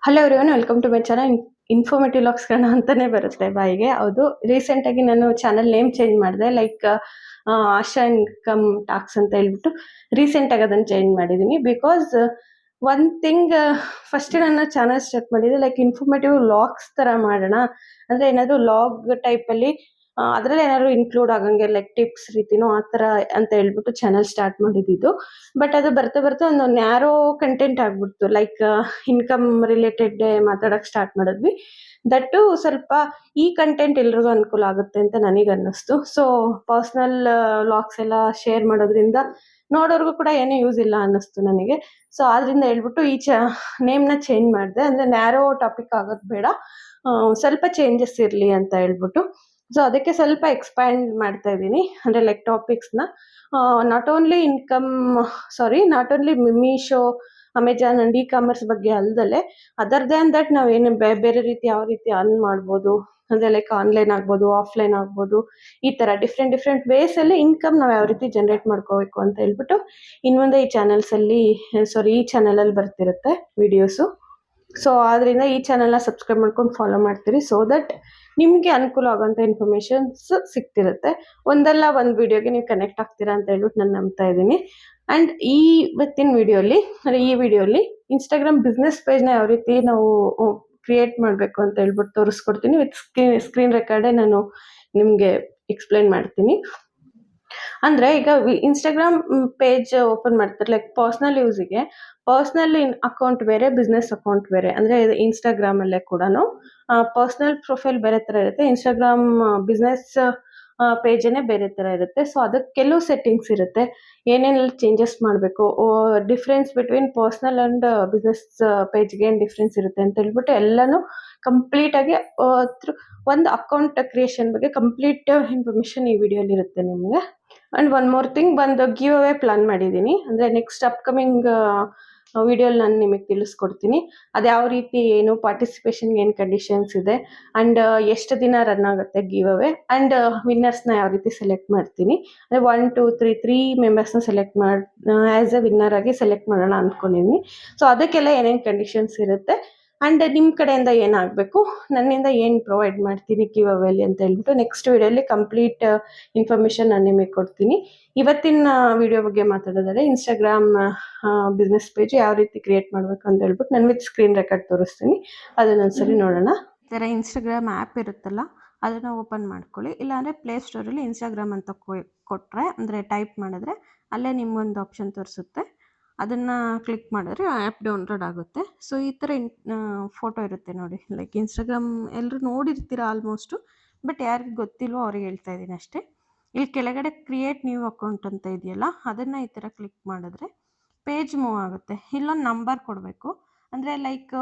Hello everyone, welcome to my channel. Informative logs ಅಂತಾನೆ ಬರುತ್ತೆ ಬಾಯಿಗೆ. ಹೌದು, ರೀಸೆಂಟ್ ಆಗಿ ನಾನು ಚಾನಲ್ ನೇಮ್ ಚೇಂಜ್ ಮಾಡಿದೆ. ಲೈಕ್ ಆಶಾ ಇನ್ಕಮ್ ಟಾಕ್ಸ್ ಅಂತ ಹೇಳ್ಬಿಟ್ಟು ರೀಸೆಂಟ್ ಆಗಿ ಅದನ್ನ ಚೇಂಜ್ ಮಾಡಿದೀನಿ. ಬಿಕಾಸ್ ಒನ್ ಥಿಂಗ್, ಫಸ್ಟ್ ನನ್ನ ಚಾನಲ್ ಸ್ಟಾರ್ಟ್ ಮಾಡಿದೆ ಲೈಕ್ ಇನ್ಫಾರ್ಮೇಟಿವ್ ಲಾಗ್ಸ್ ತರ ಮಾಡೋಣ, ಅಂದ್ರೆ ಏನಾದ್ರು ಲಾಗ್ ಟೈಪ್ ಅಲ್ಲಿ ಅದ್ರಲ್ಲಿ ಏನಾದ್ರು ಇನ್ಕ್ಲೂಡ್ ಆಗಂಗೆ ಲೈಕ್ ಟಿಪ್ಸ್ ರೀತಿನೋ ಆ ತರ ಅಂತ ಹೇಳ್ಬಿಟ್ಟು ಚಾನಲ್ ಸ್ಟಾರ್ಟ್ ಮಾಡಿದ್ದು. ಬಟ್ ಅದು ಬರ್ತಾ ಬರ್ತಾ ಒಂದು ನ್ಯಾರೋ ಕಂಟೆಂಟ್ ಆಗ್ಬಿಡ್ತು. ಲೈಕ್ ಇನ್ಕಮ್ ರಿಲೇಟೆಡ್ ಮಾತಾಡಕ್ ಸ್ಟಾರ್ಟ್ ಮಾಡಿದ್ವಿ. ದಟ್ಟು ಸ್ವಲ್ಪ ಈ ಕಂಟೆಂಟ್ ಎಲ್ರಿಗೂ ಅನುಕೂಲ ಆಗುತ್ತೆ ಅಂತ ನನಗೆ ಅನ್ನಿಸ್ತು. ಸೊ ಪರ್ಸನಲ್ ಲಾಗ್ಸ್ ಎಲ್ಲ ಶೇರ್ ಮಾಡೋದ್ರಿಂದ ನೋಡೋರ್ಗು ಕೂಡ ಏನೂ ಯೂಸ್ ಇಲ್ಲ ಅನ್ನಿಸ್ತು ನನಗೆ. ಸೊ ಆದ್ರಿಂದ ಹೇಳ್ಬಿಟ್ಟು ಈ ನೇಮ್ನ ಚೇಂಜ್ ಮಾಡಿದೆ. ಅಂದ್ರೆ ನ್ಯಾರೋ ಟಾಪಿಕ್ ಆಗೋದು ಬೇಡ, ಸ್ವಲ್ಪ ಚೇಂಜಸ್ ಇರಲಿ ಅಂತ ಹೇಳ್ಬಿಟ್ಟು. ಸೊ ಅದಕ್ಕೆ ಸ್ವಲ್ಪ ಎಕ್ಸ್ಪ್ಯಾಂಡ್ ಮಾಡ್ತಾ ಇದ್ದೀನಿ. ಅಂದ್ರೆ ಲೈಕ್ ಟಾಪಿಕ್ಸ್ನ not only not only Meesho, Amazon and e commerce ಬಗ್ಗೆ ಅಲ್ದಲೆ ಅದರ್ ದ್ಯಾನ್ ದಟ್ ನಾವೇನು ಬೇರೆ ರೀತಿ ಯಾವ ರೀತಿ ಅರ್ನ್ ಮಾಡ್ಬೋದು, ಅಂದ್ರೆ ಲೈಕ್ ಆನ್ಲೈನ್ ಆಗ್ಬೋದು, ಆಫ್ಲೈನ್ ಆಗ್ಬೋದು, ಈ ತರ ಡಿಫ್ರೆಂಟ್ ವೇಸ್ ಅಲ್ಲಿ ಇನ್ಕಮ್ ನಾವು ಯಾವ ರೀತಿ ಜನರೇಟ್ ಮಾಡ್ಕೋಬೇಕು ಅಂತ ಹೇಳ್ಬಿಟ್ಟು ಇನ್ಮುಂದೆ ಈ ಚಾನಲ್ ಅಲ್ಲಿ ಬರ್ತಿರುತ್ತೆ ವಿಡಿಯೋಸು. ಸೊ ಆದ್ರಿಂದ ಈ ಚಾನಲ್ನ ಸಬ್ಸ್ಕ್ರೈಬ್ ಮಾಡ್ಕೊಂಡು ಫಾಲೋ ಮಾಡ್ತೀರಿ, ಸೊ ದಟ್ ನಿಮಗೆ ಅನುಕೂಲ ಆಗೋಂಥ ಇನ್ಫಾರ್ಮೇಶನ್ಸ್ ಸಿಗ್ತಿರುತ್ತೆ. ಒಂದಲ್ಲ ಒಂದು ವಿಡಿಯೋಗೆ ನೀವು ಕನೆಕ್ಟ್ ಆಗ್ತೀರಾ ಅಂತ ಹೇಳ್ಬಿಟ್ಟು ನಾನು ನಂಬ್ತಾ ಇದ್ದೀನಿ. ಅಂಡ್ ಇವತ್ತಿನ ವಿಡಿಯೋಲಿ ಇನ್ಸ್ಟಾಗ್ರಾಮ್ ಬಿಸ್ನೆಸ್ ಪೇಜ್ನ ಯಾವ ರೀತಿ ನಾವು ಕ್ರಿಯೇಟ್ ಮಾಡಬೇಕು ಅಂತ ಹೇಳ್ಬಿಟ್ಟು ತೋರಿಸ್ಕೊಡ್ತೀನಿ. ವಿತ್ ಸ್ಕ್ರೀನ್ ರೆಕಾರ್ಡೇ ನಾನು ನಿಮಗೆ ಎಕ್ಸ್ಪ್ಲೈನ್ ಮಾಡ್ತೀನಿ. ಅಂದ್ರೆ ಈಗ ಇನ್ಸ್ಟಾಗ್ರಾಮ್ ಪೇಜ್ ಓಪನ್ ಮಾಡ್ತಾರೆ ಲೈಕ್ ಪರ್ಸನಲ್ ಯೂಸಿಗೆ ಪರ್ಸನಲ್ ಅಕೌಂಟ್ ಬೇರೆ, ಬಿಸ್ನೆಸ್ ಅಕೌಂಟ್ ಬೇರೆ. ಅಂದ್ರೆ ಇನ್ಸ್ಟಾಗ್ರಾಮ್ ಅಲ್ಲೇ ಕೂಡ ಪರ್ಸನಲ್ ಪ್ರೊಫೈಲ್ ಬೇರೆ ತರ ಇರುತ್ತೆ, ಇನ್ಸ್ಟಾಗ್ರಾಮ್ ಬಿಸ್ನೆಸ್ ಪೇಜನೇ ಬೇರೆ ತರ ಇರುತ್ತೆ. ಸೊ ಅದಕ್ಕೆ ಕೆಲವು ಸೆಟ್ಟಿಂಗ್ಸ್ ಇರುತ್ತೆ, ಏನೇನೆಲ್ಲ ಚೇಂಜಸ್ ಮಾಡಬೇಕು, difference between personal and business ಪೇಜ್ಗೆ ಏನು ಡಿಫ್ರೆನ್ಸ್ ಇರುತ್ತೆ ಅಂತ ಹೇಳ್ಬಿಟ್ಟು ಎಲ್ಲಾನು ಕಂಪ್ಲೀಟ್ ಆಗಿ ಒಂದು ಅಕೌಂಟ್ ಕ್ರಿಯೇಷನ್ ಬಗ್ಗೆ ಕಂಪ್ಲೀಟ್ ಇನ್ಫಾರ್ಮೇಶನ್ ಈ ವಿಡಿಯೋಲಿ ಇರುತ್ತೆ ನಿಮಗೆ. ಅಂಡ್ ಒನ್ ಮೋರ್ ಥಿಂಗ್, ಬಂದು ಗಿವ್ ಅವೇ ಪ್ಲಾನ್ ಮಾಡಿದ್ದೀನಿ. ಅಂದ್ರೆ ನೆಕ್ಸ್ಟ್ ಅಪ್ಕಮಿಂಗ್ ವಿಡಿಯೋಲಿ ನಾನು ನಿಮಗೆ ತಿಳಿಸ್ಕೊಡ್ತೀನಿ ಅದು ಯಾವ ರೀತಿ, ಏನು ಪಾರ್ಟಿಸಿಪೇಷನ್ಗೆ ಏನು ಕಂಡೀಷನ್ಸ್ ಇದೆ, ಅಂಡ್ ಎಷ್ಟು ದಿನ ರನ್ ಆಗುತ್ತೆ ಗಿವ್ ಅವೇ, ಅಂಡ್ ವಿನ್ನರ್ಸ್ನ ಯಾವ ರೀತಿ ಸೆಲೆಕ್ಟ್ ಮಾಡ್ತೀನಿ. ಅಂದರೆ 1 2 3 3 ಮೆಂಬರ್ಸ್ನ ಸೆಲೆಕ್ಟ್ ಮಾಡಿ ಆ್ಯಸ್ ಎ ವಿನ್ನರ್ ಆಗಿ ಸೆಲೆಕ್ಟ್ ಮಾಡೋಣ ಅಂದ್ಕೊಂಡಿದ್ದೀನಿ. ಸೊ ಅದಕ್ಕೆಲ್ಲ ಏನೇನು ಕಂಡೀಷನ್ಸ್ ಇರುತ್ತೆ, ಅಂಡ್ ನಿಮ್ಮ ಕಡೆಯಿಂದ ಏನಾಗಬೇಕು, ನನ್ನಿಂದ ಏನು ಪ್ರೊವೈಡ್ ಮಾಡ್ತೀನಿ ಗಿವ್ ಅವೇಲಿ ಅಂತ ಹೇಳ್ಬಿಟ್ಟು ನೆಕ್ಸ್ಟ್ ವಿಡಿಯೋಲಿ ಕಂಪ್ಲೀಟ್ ಇನ್ಫಾರ್ಮೇಶನ್ ನಾನು ನಿಮಗೆ ಕೊಡ್ತೀನಿ. ಇವತ್ತಿನ ವಿಡಿಯೋ ಬಗ್ಗೆ ಮಾತಾಡೋದಾದ್ರೆ ಇನ್ಸ್ಟಾಗ್ರಾಮ್ ಬಿಸ್ನೆಸ್ ಪೇಜ್ ಯಾವ ರೀತಿ ಕ್ರಿಯೇಟ್ ಮಾಡಬೇಕು ಅಂತ ಹೇಳ್ಬಿಟ್ಟು ನಾನು ವಿತ್ ಸ್ಕ್ರೀನ್ ರೆಕಾರ್ಡ್ ತೋರಿಸ್ತೀನಿ. ಅದನ್ನೊಂದ್ಸರಿ ನೋಡೋಣ. ಈ ಥರ ಇನ್ಸ್ಟಾಗ್ರಾಮ್ ಆ್ಯಪ್ ಇರುತ್ತಲ್ಲ ಅದನ್ನು ಓಪನ್ ಮಾಡ್ಕೊಳ್ಳಿ. ಇಲ್ಲಾಂದರೆ ಪ್ಲೇಸ್ಟೋರಲ್ಲಿ ಇನ್ಸ್ಟಾಗ್ರಾಮ್ ಅಂತ ಕೊಟ್ಟರೆ, ಅಂದರೆ ಟೈಪ್ ಮಾಡಿದ್ರೆ ಅಲ್ಲೇ ನಿಮ್ಗೊಂದು ಆಪ್ಷನ್ ತೋರಿಸುತ್ತೆ, ಅದನ್ನು ಕ್ಲಿಕ್ ಮಾಡಿದ್ರೆ ಆ್ಯಪ್ ಡೌನ್ಲೋಡ್ ಆಗುತ್ತೆ. ಸೊ ಈ ಥರ ಫೋಟೋ ಇರುತ್ತೆ ನೋಡಿ. ಲೈಕ್ ಇನ್ಸ್ಟಾಗ್ರಾಮ್ ಎಲ್ಲರೂ ನೋಡಿರ್ತೀರ ಆಲ್ಮೋಸ್ಟು, ಬಟ್ ಯಾರಿಗೆ ಗೊತ್ತಿಲ್ವೋ ಅವ್ರಿಗೆ ಹೇಳ್ತಾ ಇದ್ದೀನಿ ಅಷ್ಟೇ. ಇಲ್ಲಿ ಕೆಳಗಡೆ ಕ್ರಿಯೇಟ್ ನ್ಯೂ ಅಕೌಂಟ್ ಅಂತ ಇದೆಯಲ್ಲ, ಅದನ್ನು ಈ ಥರ ಕ್ಲಿಕ್ ಮಾಡಿದ್ರೆ ಪೇಜ್ ಮೂವ್ ಆಗುತ್ತೆ. ಇಲ್ಲೊಂದು ನಂಬರ್ ಕೊಡಬೇಕು, ಅಂದರೆ ಲೈಕ್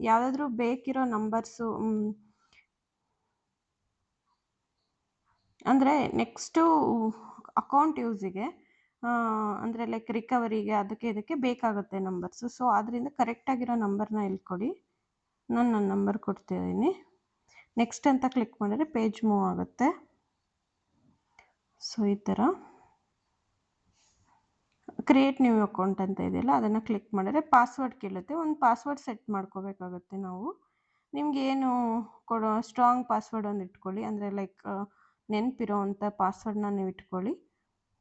ಯಾವುದಾದ್ರೂ ಬೇಕಿರೋ ನಂಬರ್ಸು, ಅಂದರೆ ನೆಕ್ಸ್ಟು ಅಕೌಂಟ್ ಯೂಸಿಗೆ, ಅಂದರೆ ಲೈಕ್ ರಿಕವರಿಗೆ ಅದಕ್ಕೆ ಇದಕ್ಕೆ ಬೇಕಾಗುತ್ತೆ ನಂಬರ್ಸು. ಸೊ ಅದರಿಂದ ಕರೆಕ್ಟಾಗಿರೋ ನಂಬರ್ನ ಇಲ್ಲಿ ಕೊಡಿ. ನಾನು ನನ್ನ ನಂಬರ್ ಕೊಡ್ತಿದ್ದೀನಿ. ನೆಕ್ಸ್ಟ್ ಅಂತ ಕ್ಲಿಕ್ ಮಾಡಿದ್ರೆ ಪೇಜ್ ಮೂವ್ ಆಗುತ್ತೆ. ಸೊ ಈ ಥರ ಕ್ರಿಯೇಟ್ ನ್ಯೂ ಅಕೌಂಟ್ ಅಂತ ಇದೆಯಲ್ಲ, ಅದನ್ನು ಕ್ಲಿಕ್ ಮಾಡಿದ್ರೆ ಪಾಸ್ವರ್ಡ್ ಕೇಳುತ್ತೆ. ಒಂದು ಪಾಸ್ವರ್ಡ್ ಸೆಟ್ ಮಾಡ್ಕೋಬೇಕಾಗುತ್ತೆ ನಾವು. ನಿಮ್ಗೆ ಏನು ಕೊಡೋ ಸ್ಟ್ರಾಂಗ್ ಪಾಸ್ವರ್ಡ್ ಒಂದು ಇಟ್ಕೊಳ್ಳಿ, ಅಂದರೆ ಲೈಕ್ ನೆನಪಿರೋ ಅಂಥ ಪಾಸ್ವರ್ಡ್ನ ನೀವು ಇಟ್ಕೊಳ್ಳಿ.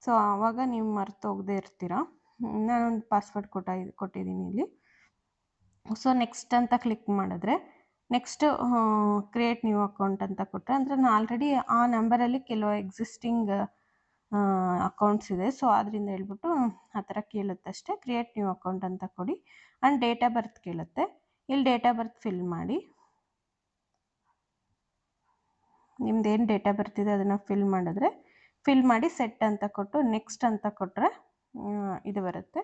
ಸೊ ಆವಾಗ ನೀವು ಮರ್ತೋಗದೆ ಇರ್ತೀರ. ನಾನೊಂದು ಪಾಸ್ವರ್ಡ್ ಕೊಟ್ಟಿದ್ದೀನಿ ಇಲ್ಲಿ. ಸೊ ನೆಕ್ಸ್ಟ್ ಅಂತ ಕ್ಲಿಕ್ ಮಾಡಿದ್ರೆ ನೆಕ್ಸ್ಟ್ ಕ್ರಿಯೇಟ್ ನ್ಯೂ ಅಕೌಂಟ್ ಅಂತ ಕೊಟ್ಟರೆ, ಅಂದರೆ ನಾನು ಆಲ್ರೆಡಿ ಆ ನಂಬರಲ್ಲಿ ಕೆಲವು ಎಕ್ಸಿಸ್ಟಿಂಗ್ ಅಕೌಂಟ್ಸ್ ಇದೆ. ಸೊ ಅದರಿಂದ ಹೇಳ್ಬಿಟ್ಟು ಆ ಥರ ಕೇಳುತ್ತಷ್ಟೇ. ಕ್ರಿಯೇಟ್ ನ್ಯೂ ಅಕೌಂಟ್ ಅಂತ ಕೊಡಿ. ಆ್ಯಂಡ್ ಡೇಟ್ ಆಫ್ ಬರ್ತ್ ಕೇಳುತ್ತೆ, ಇಲ್ಲಿ ಡೇಟ್ ಆಫ್ ಬರ್ತ್ ಫಿಲ್ ಮಾಡಿ. ನಿಮ್ದೇನು ಡೇಟ್ ಆಫ್ ಬರ್ತ್ ಇದೆ ಅದನ್ನು ಫಿಲ್ ಮಾಡಿ ಸೆಟ್ ಅಂತ ಕೊಟ್ಟು ನೆಕ್ಸ್ಟ್ ಅಂತ ಕೊಟ್ಟರೆ ಇದು ಬರುತ್ತೆ.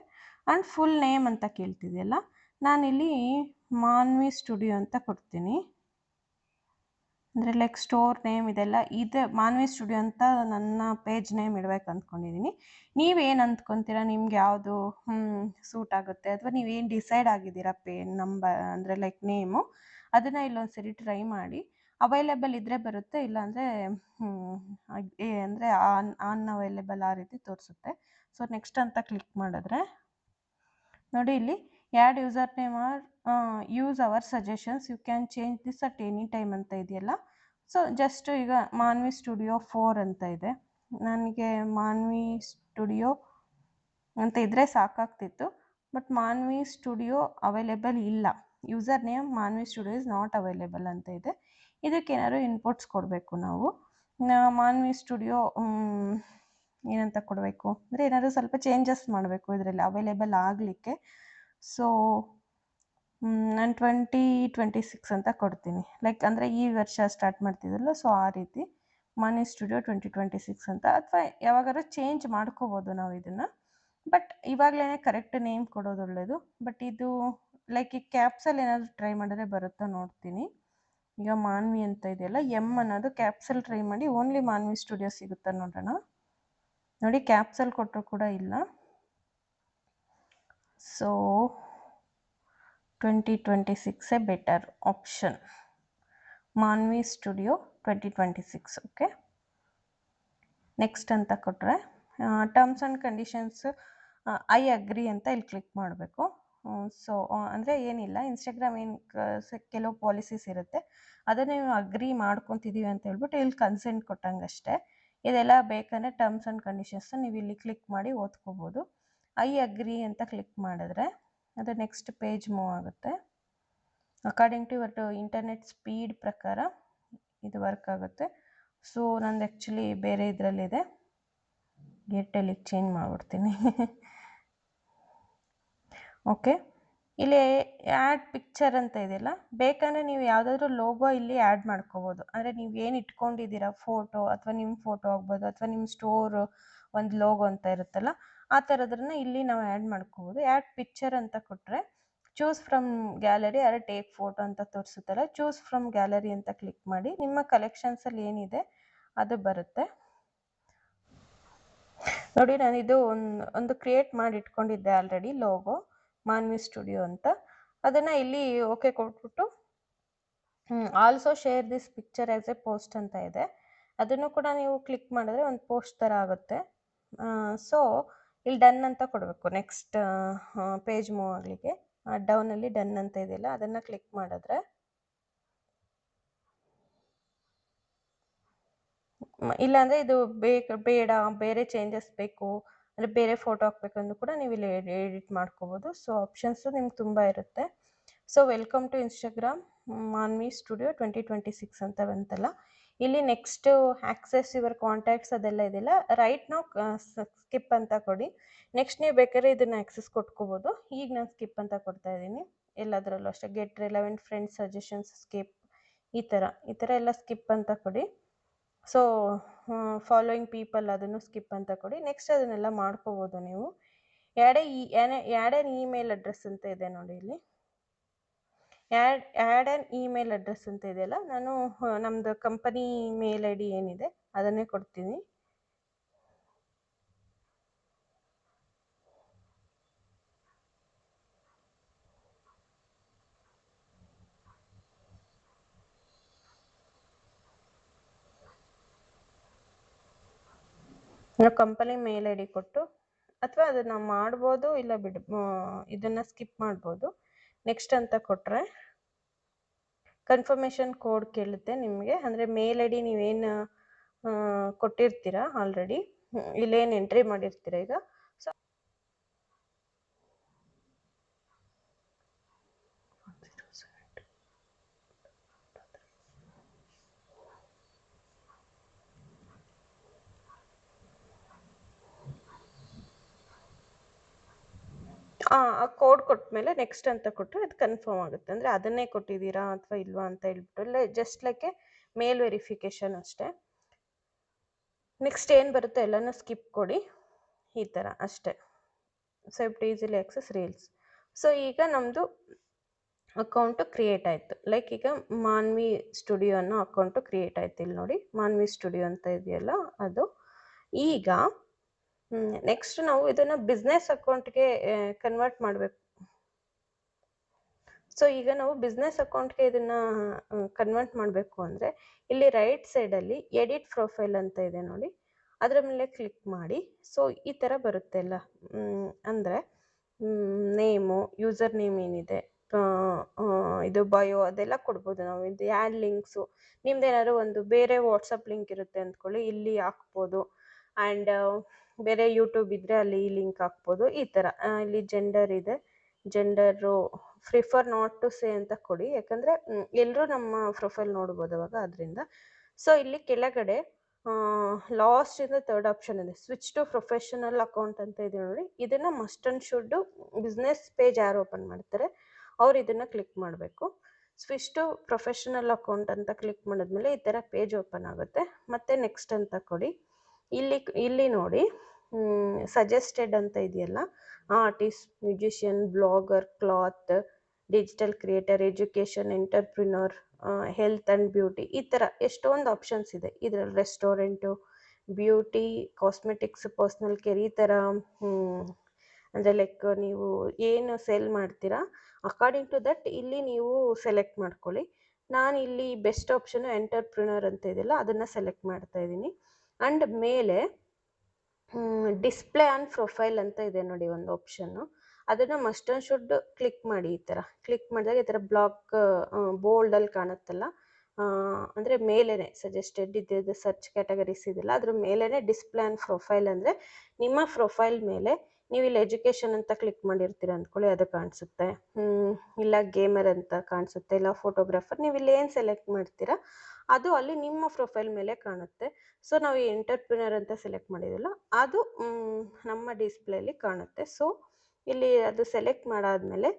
ಆ್ಯಂಡ್ ಫುಲ್ ನೇಮ್ ಅಂತ ಕೇಳ್ತಿದೆಯಲ್ಲ, ನಾನಿಲ್ಲಿ ಮಾನ್ವಿ ಸ್ಟುಡಿಯೋ ಅಂತ ಕೊಡ್ತೀನಿ. ಅಂದರೆ ಲೈಕ್ ಸ್ಟೋರ್ ನೇಮ್ ಇದೆಲ್ಲ ಇದೆ, ಮಾನ್ವಿ ಸ್ಟುಡಿಯೋ ಅಂತ ನನ್ನ ಪೇಜ್ ನೇಮ್ ಇಡಬೇಕು ಅಂದ್ಕೊಂಡಿದ್ದೀನಿ. ನೀವೇನು ಅಂದ್ಕೊತೀರಾ, ನಿಮ್ಗೆ ಯಾವುದು ಸೂಟ್ ಆಗುತ್ತೆ, ಅಥವಾ ನೀವೇನು ಡಿಸೈಡ್ ಆಗಿದ್ದೀರಾ ಅಂದರೆ ಲೈಕ್ ನೇಮು, ಅದನ್ನು ಇಲ್ಲೊಂದ್ಸರಿ ಟ್ರೈ ಮಾಡಿ. ಅವೈಲೇಬಲ್ ಇದ್ದರೆ ಬರುತ್ತೆ, ಇಲ್ಲಾಂದರೆ ಅಂದರೆ ಅನ್ಅವೈಲೇಬಲ್ ಆ ರೀತಿ ತೋರಿಸುತ್ತೆ. ಸೊ ನೆಕ್ಸ್ಟ್ ಅಂತ ಕ್ಲಿಕ್ ಮಾಡಿದ್ರೆ ನೋಡಿ, ಇಲ್ಲಿ add user name or use our suggestions, you can change this at any time ಅಂತ ಇದೆಯಲ್ಲ. ಸೊ ಜಸ್ಟ್ ಈಗ ಮಾನ್ವಿ ಸ್ಟುಡಿಯೋ 4 ಅಂತ ಇದೆ, ನನಗೆ ಮಾನ್ವಿ ಸ್ಟುಡಿಯೋ ಅಂತ ಇದ್ದರೆ ಸಾಕಾಗ್ತಿತ್ತು. ಬಟ್ ಮಾನ್ವಿ ಸ್ಟುಡಿಯೋ ಅವೈಲೇಬಲ್ ಇಲ್ಲ, user name Manvi studio is not available ಅಂತ ಇದೆ. ಇದಕ್ಕೆ ಏನಾದ್ರು ಇನ್ಪುಟ್ಸ್ ಕೊಡಬೇಕು ನಾವು. ಮಾನ್ವಿ ಸ್ಟುಡಿಯೋ ಏನಂತ ಕೊಡಬೇಕು ಅಂದರೆ ಏನಾದರೂ ಸ್ವಲ್ಪ ಚೇಂಜಸ್ ಮಾಡಬೇಕು ಇದರಲ್ಲಿ ಅವೈಲೇಬಲ್ ಆಗಲಿಕ್ಕೆ. ಸೊ ನಾನು 2026 ಅಂತ ಕೊಡ್ತೀನಿ, ಲೈಕ್ ಅಂದರೆ ಈ ವರ್ಷ ಸ್ಟಾರ್ಟ್ ಮಾಡ್ತಿದ್ದಲ್ಲ, ಸೊ ಆ ರೀತಿ ಮಾನ್ವಿ ಸ್ಟುಡಿಯೋ 2026 ಅಂತ. ಅಥವಾ ಯಾವಾಗಾದ್ರೂ ಚೇಂಜ್ ಮಾಡ್ಕೋಬೋದು ನಾವು ಇದನ್ನು, ಬಟ್ ಇವಾಗಲೇ ಕರೆಕ್ಟ್ ನೇಮ್ ಕೊಡೋದು ಒಳ್ಳೆಯದು. ಬಟ್ ಇದು ಲೈಕ್ ಈ ಕ್ಯಾಪ್ಸಲ್ಲಿ ಏನಾದರೂ ಟ್ರೈ ಮಾಡಿದ್ರೆ ಬರುತ್ತಾ ನೋಡ್ತೀನಿ. ಈಗ ಮಾನ್ವಿ ಅಂತ ಇದೆಯಲ್ಲ, ಎಮ್ ಅನ್ನೋದು ಕ್ಯಾಪ್ಸಲ್ ಟ್ರೈ ಮಾಡಿ ಓನ್ಲಿ ಮಾನ್ವಿ ಸ್ಟುಡಿಯೋ ಸಿಗುತ್ತಾ ನೋಡೋಣ. ನೋಡಿ, ಕ್ಯಾಪ್ಸಲ್ ಕೊಟ್ಟರು ಕೂಡ ಇಲ್ಲ. So 2026 better option, Manvi studio 2026. Okay, next ಅಂತ ಕೊಟ್ಟರೆ terms and conditions I agree ಅಂತ ಇಲ್ಲಿ ಕ್ಲಿಕ್ ಮಾಡಬೇಕು. ಸೊ ಅಂದರೆ ಏನಿಲ್ಲ, ಇನ್ಸ್ಟಾಗ್ರಾಮ್ ಏನು ಕೆಲವು ಪಾಲಿಸೀಸ್ ಇರುತ್ತೆ, ಅದನ್ನು ನೀವು ಅಗ್ರಿ ಮಾಡ್ಕೊತಿದ್ದೀವಿ ಅಂತ ಹೇಳ್ಬಿಟ್ಟು ಇಲ್ಲಿ ಕನ್ಸೆಂಟ್ ಕೊಟ್ಟಂಗೆ ಅಷ್ಟೇ. ಇದೆಲ್ಲ ಬೇಕಂದರೆ ಟರ್ಮ್ಸ್ ಆ್ಯಂಡ್ ಕಂಡೀಷನ್ಸ್ ನೀವು ಇಲ್ಲಿ ಕ್ಲಿಕ್ ಮಾಡಿ ಓದ್ಕೋಬೋದು. ಐ ಅಗ್ರಿ ಅಂತ ಕ್ಲಿಕ್ ಮಾಡಿದ್ರೆ ಅದು ನೆಕ್ಸ್ಟ್ ಪೇಜ್ ಮೂವ್ ಆಗುತ್ತೆ. According to your internet speed ಪ್ರಕಾರ ಇದು ವರ್ಕ್ ಆಗುತ್ತೆ. ಸೊ ನಂದು ಆ್ಯಕ್ಚುಲಿ ಬೇರೆ ಇದರಲ್ಲಿದೆ, ಏರ್ಟೆಲಿಗೆ ಚೇಂಜ್ ಮಾಡಿಬಿಡ್ತೀನಿ. ಓಕೆ, ಇಲ್ಲಿ ಆ್ಯಡ್ ಪಿಕ್ಚರ್ ಅಂತ ಇದೆಯಲ್ಲ, ಬೇಕಂದರೆ ನೀವು ಯಾವುದಾದ್ರೂ ಲೋಗೋ ಇಲ್ಲಿ ಆ್ಯಡ್ ಮಾಡ್ಕೋಬೋದು. ಅಂದರೆ ನೀವು ಏನು ಇಟ್ಕೊಂಡಿದ್ದೀರಾ ಫೋಟೋ, ಅಥವಾ ನಿಮ್ಮ ಫೋಟೋ ಆಗ್ಬೋದು, ಅಥವಾ ನಿಮ್ಮ ಸ್ಟೋರು ಒಂದು ಲೋಗೋ ಅಂತ ಇರುತ್ತಲ್ಲ, ಆ ಥರದ್ರನ್ನ ಇಲ್ಲಿ ನಾವು ಆ್ಯಡ್ ಮಾಡ್ಕೋಬೋದು. ಆ್ಯಡ್ ಪಿಕ್ಚರ್ ಅಂತ ಕೊಟ್ಟರೆ ಚೂಸ್ ಫ್ರಮ್ ಗ್ಯಾಲರಿ ಅರೆ ಟೇಕ್ ಫೋಟೋ ಅಂತ ತೋರಿಸುತ್ತಲ್ಲ, ಚೂಸ್ ಫ್ರಮ್ ಗ್ಯಾಲರಿ ಅಂತ ಕ್ಲಿಕ್ ಮಾಡಿ ನಿಮ್ಮ ಕಲೆಕ್ಷನ್ಸಲ್ಲಿ ಏನಿದೆ ಅದು ಬರುತ್ತೆ. ನೋಡಿ, ನಾನು ಇದು ಒಂದು ಕ್ರಿಯೇಟ್ ಮಾಡಿ ಇಟ್ಕೊಂಡಿದ್ದೆ ಆಲ್ರೆಡಿ, ಲೋಗೋ ಮಾನ್ವಿ ಸ್ಟುಡಿಯೋ ಅಂತ. ಅದನ್ನು ಇಲ್ಲಿ ಓಕೆ ಕೊಟ್ಬಿಟ್ಟು also share this picture as A post ಅಂತ ಇದೆ, ಅದನ್ನು ಕೂಡ ನೀವು ಕ್ಲಿಕ್ ಮಾಡಿದ್ರೆ ಒಂದು ಪೋಸ್ಟ್ ಥರ ಆಗುತ್ತೆ. ಸೊ ಇಲ್ಲಿ ಡನ್ ಅಂತ ಕೊಡಬೇಕು. ನೆಕ್ಸ್ಟ್ ಪೇಜ್ ಮೂವ್ ಆಗಲಿಕ್ಕೆ ಡೌನಲ್ಲಿ ಡನ್ ಅಂತ ಇದೆಯಲ್ಲ, ಅದನ್ನು ಕ್ಲಿಕ್ ಮಾಡಿದ್ರೆ ಇಲ್ಲಾಂದರೆ ಇದು ಬೇಡ ಬೇರೆ ಚೇಂಜಸ್ ಬೇಕು ಅಂದರೆ ಬೇರೆ ಫೋಟೋ ಹಾಕಬೇಕು ಅಂದರೂ ಕೂಡ ನೀವು ಇಲ್ಲಿ ಎಡಿಟ್ ಮಾಡ್ಕೋಬೋದು. ಸೊ ಆಪ್ಷನ್ಸು ನಿಮ್ಗೆ ತುಂಬ ಇರುತ್ತೆ. So welcome to Instagram Manvi studio 2026 ಅಂತ ಬಂತಲ್ಲ, ಇಲ್ಲಿ ನೆಕ್ಸ್ಟು ಆಕ್ಸೆಸ್ ಯುವರ್ ಕಾಂಟ್ಯಾಕ್ಟ್ಸ್ ಅದೆಲ್ಲ ಇದೆಯಲ್ಲ, ರೈಟ್ ನಾವು ಸ್ಕಿಪ್ ಅಂತ ಕೊಡಿ. ನೆಕ್ಸ್ಟ್ ನೀವು ಬೇಕಾದ್ರೆ ಇದನ್ನು ಆಕ್ಸೆಸ್ ಕೊಟ್ಕೋಬೋದು. ಈಗ ನಾನು ಸ್ಕಿಪ್ ಅಂತ ಕೊಡ್ತಾ ಇದ್ದೀನಿ. ಎಲ್ಲದರಲ್ಲೂ ಅಷ್ಟೇ, get relevant friends suggestions skip, ಈ ಥರ ಎಲ್ಲ ಸ್ಕಿಪ್ ಅಂತ ಕೊಡಿ. ಸೊ ಫಾಲೋಯಿಂಗ್ ಪೀಪಲ್ ಅದನ್ನು ಸ್ಕಿಪ್ ಅಂತ ಕೊಡಿ. ನೆಕ್ಸ್ಟ್ ಅದನ್ನೆಲ್ಲ ಮಾಡ್ಕೋಬೋದು ನೀವು. ಆ್ಯಡ್ ಆ್ಯನ್ ಇಮೇಲ್ ಅಡ್ರೆಸ್ ಅಂತ ಇದೆ ನೋಡಿ, ಇಲ್ಲಿ ಆ್ಯಡ್ ಆ್ಯನ್ ಇಮೇಲ್ ಅಡ್ರೆಸ್ ಅಂತ ಇದೆಯಲ್ಲ, ನಾನು ನಮ್ಮದು ಕಂಪನಿ ಮೇಲ್ ಐ ಡಿ ಏನಿದೆ ಅದನ್ನೇ ಕೊಡ್ತೀನಿ. ನಾವು ಕಂಪನಿ ಮೇಲ್ ಐ ಡಿ ಕೊಟ್ಟು, ಅಥವಾ ಅದನ್ನು ಮಾಡ್ಬೋದು, ಇಲ್ಲ ಇದನ್ನು ಸ್ಕಿಪ್ ಮಾಡ್ಬೋದು. ನೆಕ್ಸ್ಟ್ ಅಂತ ಕೊಟ್ಟರೆ ಕನ್ಫರ್ಮೇಷನ್ ಕೋಡ್ ಕೇಳುತ್ತೆ ನಿಮಗೆ, ಅಂದರೆ ಮೇಲ್ ಐ ಡಿ ನೀವೇನು ಕೊಟ್ಟಿರ್ತೀರ ಆಲ್ರೆಡಿ, ಇಲ್ಲೇನು ಎಂಟ್ರಿ ಮಾಡಿರ್ತೀರ ಈಗ. ಸೊ ಆ ಕೋಡ್ ಕೊಟ್ಟ ಮೇಲೆ ನೆಕ್ಸ್ಟ್ ಅಂತ ಕೊಟ್ಟರೆ ಅದು ಕನ್ಫರ್ಮ್ ಆಗುತ್ತೆ. ಅಂದರೆ ಅದನ್ನೇ ಕೊಟ್ಟಿದ್ದೀರಾ ಅಥವಾ ಇಲ್ವಾ ಅಂತ ಹೇಳ್ಬಿಟ್ಟು, ಇಲ್ಲ ಜಸ್ಟ್ ಲೈಕ್ ಮೇಲ್ ವೆರಿಫಿಕೇಷನ್ ಅಷ್ಟೇ. ನೆಕ್ಸ್ಟ್ ಏನು ಬರುತ್ತೆ ಎಲ್ಲನೂ ಸ್ಕಿಪ್ ಕೊಡಿ, ಈ ಥರ ಅಷ್ಟೇ. Swift easily access reels. So ಈಗ ನಮ್ಮದು ಅಕೌಂಟು ಕ್ರಿಯೇಟ್ ಆಯಿತು. ಲೈಕ್ ಈಗ ಮಾನ್ವಿ ಸ್ಟುಡಿಯೋ ಅನ್ನೋ ಅಕೌಂಟು ಕ್ರಿಯೇಟ್ ಆಯ್ತು. ಇಲ್ಲಿ ನೋಡಿ ಮಾನ್ವಿ ಸ್ಟುಡಿಯೋ ಅಂತ ಇದೆಯಲ್ಲ ಅದು. ಈಗ ನೆಕ್ಸ್ಟ್ ನಾವು ಇದನ್ನು ಬಿಸ್ನೆಸ್ ಅಕೌಂಟ್ಗೆ ಕನ್ವರ್ಟ್ ಮಾಡಬೇಕು. ಸೊ ಈಗ ನಾವು ಬಿಸ್ನೆಸ್ ಅಕೌಂಟ್ಗೆ ಇದನ್ನು ಕನ್ವರ್ಟ್ ಮಾಡಬೇಕು ಅಂದರೆ ಇಲ್ಲಿ ರೈಟ್ ಸೈಡಲ್ಲಿ ಎಡಿಟ್ ಪ್ರೊಫೈಲ್ ಅಂತ ಇದೆ ನೋಡಿ, ಅದರ ಮೇಲೆ ಕ್ಲಿಕ್ ಮಾಡಿ. ಸೊ ಈ ಥರ ಬರುತ್ತೆ ಎಲ್ಲ, ಅಂದರೆ ನೇಮು, ಯೂಸರ್ ನೇಮ್ ಏನಿದೆ ಇದು ಬಯೋ ಅದೆಲ್ಲ ಕೊಡ್ಬೋದು ನಾವು. ಇದು ಆ್ಯಡ್ ಲಿಂಕ್ಸು ನಿಮ್ದೇನಾದ್ರು ಒಂದು ಬೇರೆ ವಾಟ್ಸಪ್ ಲಿಂಕ್ ಇರುತ್ತೆ ಅಂದ್ಕೊಳ್ಳಿ, ಇಲ್ಲಿ ಹಾಕ್ಬೋದು. ಆ್ಯಂಡ್ ಬೇರೆ ಯೂಟ್ಯೂಬ್ ಇದ್ದರೆ ಅಲ್ಲಿ ಈ ಲಿಂಕ್ ಹಾಕ್ಬೋದು. ಈ ಥರ ಇಲ್ಲಿ ಜೆಂಡರ್ ಇದೆ, gender prefer not to say ಅಂತ ಕೊಡಿ, ಯಾಕಂದರೆ ಎಲ್ಲರೂ ನಮ್ಮ ಪ್ರೊಫೈಲ್ ನೋಡ್ಬೋದು ಅವಾಗ, ಅದರಿಂದ. ಸೊ ಇಲ್ಲಿ ಕೆಳಗಡೆ ಲಾಸ್ಟ್ ಇಂದ ಥರ್ಡ್ ಆಪ್ಷನ್ ಇದೆ, ಸ್ವಿಚ್ ಟು ಪ್ರೊಫೆಷನಲ್ ಅಕೌಂಟ್ ಅಂತ ಇದೆ ನೋಡಿ. ಇದನ್ನು must and should business page ಯಾರು ಓಪನ್ ಮಾಡ್ತಾರೆ ಅವ್ರು ಇದನ್ನು ಕ್ಲಿಕ್ ಮಾಡಬೇಕು. ಸ್ವಿಚ್ ಟು ಪ್ರೊಫೆಷನಲ್ ಅಕೌಂಟ್ ಅಂತ ಕ್ಲಿಕ್ ಮಾಡಿದ್ಮೇಲೆ ಈ ಥರ ಪೇಜ್ ಓಪನ್ ಆಗುತ್ತೆ. ಮತ್ತೆ ನೆಕ್ಸ್ಟ್ ಅಂತ ಕೊಡಿ. ಇಲ್ಲಿ ನೋಡಿ ಸಜೆಸ್ಟೆಡ್ ಅಂತ ಇದೆಯಲ್ಲ, artist, musician, blogger, cloth, digital creator, education, entrepreneur, health and beauty, ಈ ಥರ ಎಷ್ಟೊಂದು ಆಪ್ಷನ್ಸ್ ಇದೆ ಇದರಲ್ಲಿ. Restaurant, beauty, cosmetics, personal care, ಈ ಥರ ಅಂದರೆ ಲೈಕ್ ನೀವು ಏನು ಸೇಲ್ ಮಾಡ್ತೀರಾ ಅಕಾರ್ಡಿಂಗ್ ಟು ದಟ್ ಇಲ್ಲಿ ನೀವು ಸೆಲೆಕ್ಟ್ ಮಾಡ್ಕೊಳ್ಳಿ. ನಾನು ಇಲ್ಲಿ ಬೆಸ್ಟ್ ಆಪ್ಷನು ಎಂಟರ್ಪ್ರಿನರ್ ಅಂತ ಇದೆಯಲ್ಲ ಅದನ್ನು ಸೆಲೆಕ್ಟ್ ಮಾಡ್ತಾ ಇದ್ದೀನಿ. ಆ್ಯಂಡ್ ಮೇಲೆ ಡಿಸ್ಪ್ಲೇ ಆನ್ ಪ್ರೊಫೈಲ್ ಅಂತ ಇದೆ ನೋಡಿ ಒಂದು ಆಪ್ಷನ್ನು, ಅದನ್ನು ಮಸ್ಟ್ ಆ್ಯಂಡ್ ಶುಡ್ ಕ್ಲಿಕ್ ಮಾಡಿ. ಈ ಥರ ಕ್ಲಿಕ್ ಮಾಡಿದಾಗ ಈ ಥರ ಬ್ಲಾಕ್ ಬೋಲ್ಡಲ್ಲಿ ಕಾಣುತ್ತಲ್ಲ, ಅಂದರೆ ಮೇಲೇ ಸಜೆಸ್ಟೆಡ್ ಇದೆ, ಸರ್ಚ್ ಕ್ಯಾಟಗರೀಸ್ ಇದೆಲ್ಲ ಅದ್ರ ಮೇಲೇ ಡಿಸ್ಪ್ಲೇ ಆನ್ ಪ್ರೊಫೈಲ್ ಅಂದರೆ ನಿಮ್ಮ ಪ್ರೊಫೈಲ್ ಮೇಲೆ ನೀವು ಇಲ್ಲಿ ಎಜುಕೇಷನ್ ಅಂತ ಕ್ಲಿಕ್ ಮಾಡಿರ್ತೀರ ಅಂದ್ಕೊಳ್ಳಿ, ಅದು ಕಾಣಿಸುತ್ತೆ. ಇಲ್ಲ ಗೇಮರ್ ಅಂತ ಕಾಣಿಸುತ್ತೆ, ಇಲ್ಲ ಫೋಟೋಗ್ರಾಫರ್, ನೀವು ಇಲ್ಲಿ ಏನು ಸೆಲೆಕ್ಟ್ ಮಾಡ್ತೀರಾ ಅದು ಅಲ್ಲಿ ನಿಮ್ಮ ಪ್ರೊಫೈಲ್ ಮೇಲೆ ಕಾಣುತ್ತೆ. ಸೊ ನಾವು ಈ ಎಂಟರ್ಪ್ರಿನರ್ ಅಂತ ಸೆಲೆಕ್ಟ್ ಮಾಡಿದಿಲ್ಲ ಅದು ನಮ್ಮ ಡಿಸ್ಪ್ಲೇಲಿ ಕಾಣುತ್ತೆ. ಸೊ ಇಲ್ಲಿ ಅದು ಸೆಲೆಕ್ಟ್ ಮಾಡಾದ್ಮೇಲೆ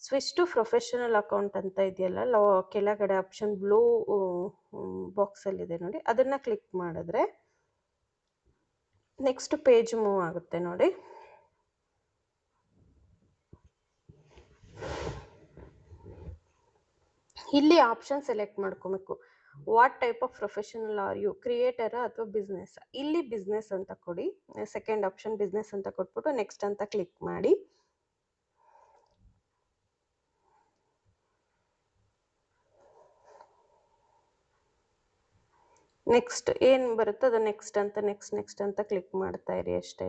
ಸ್ವಿಚ್ ಟು ಪ್ರೊಫೆಷನಲ್ ಅಕೌಂಟ್ ಅಂತ ಇದೆಯಲ್ಲ ಕೆಳಗಡೆ ಆಪ್ಷನ್ ಬ್ಲೂ ಬಾಕ್ಸಲ್ಲಿದೆ ನೋಡಿ, ಅದನ್ನು ಕ್ಲಿಕ್ ಮಾಡಿದ್ರೆ ನೆಕ್ಸ್ಟ್ ಪೇಜ್ ಮೂವ್ ಆಗುತ್ತೆ ನೋಡಿ. ಇಲ್ಲಿ ಆಪ್ಷನ್ ಸೆಲೆಕ್ಟ್ ಮಾಡ್ಕೋಬೇಕು, what type of professional are you, creator ಅಥವಾ ಬಿಸ್ನೆಸ್. ಇಲ್ಲಿ ಬಿಸ್ನೆಸ್ ಅಂತ ಕೊಡಿ, ಸೆಕೆಂಡ್ ಆಪ್ಷನ್ ಬಿಸ್ನೆಸ್ ಅಂತ ಕೊಟ್ಬಿಟ್ಟು ನೆಕ್ಸ್ಟ್ ಅಂತ ಕ್ಲಿಕ್ ಮಾಡಿ. ನೆಕ್ಸ್ಟ್ ಏನು ಬರುತ್ತೋ ಅದು ನೆಕ್ಸ್ಟ್ ಅಂತ ಕ್ಲಿಕ್ ಮಾಡ್ತಾ ಇರಿ ಅಷ್ಟೇ.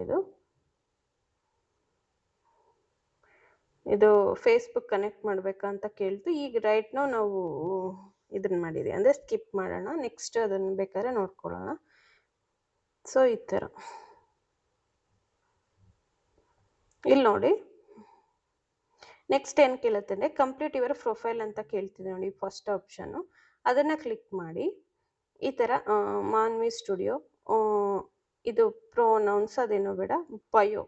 ಇದು ಫೇಸ್ಬುಕ್ ಕನೆಕ್ಟ್ ಮಾಡಬೇಕಾ ಅಂತ ಕೇಳ್ತು. ಈಗ ರೈಟ್ ನಾವು ಇದನ್ನ ಮಾಡಿದ್ವಿ ಅಂದರೆ ಸ್ಕಿಪ್ ಮಾಡೋಣ, ನೆಕ್ಸ್ಟ್ ಅದನ್ನು ಬೇಕಾದ್ರೆ ನೋಡ್ಕೊಳ್ಳೋಣ. ಸೊ ಈ ಥರ ಇಲ್ಲಿ ನೋಡಿ ನೆಕ್ಸ್ಟ್ ಏನು ಕೇಳುತ್ತೆ ಅಂದರೆ ಕಂಪ್ಲೀಟ್ ಯುವರ್ ಪ್ರೊಫೈಲ್ ಅಂತ ಕೇಳ್ತಿದೆ ನೋಡಿ, ಫಸ್ಟ್ ಆಪ್ಷನ್ನು ಅದನ್ನು ಕ್ಲಿಕ್ ಮಾಡಿ. ಈ ಥರ ಮಾನ್ವಿ ಸ್ಟುಡಿಯೋ, ಇದು ಪ್ರೊನೌನ್ಸ್ ಅದೇನೋ ಬೇಡ, ಬಯೋ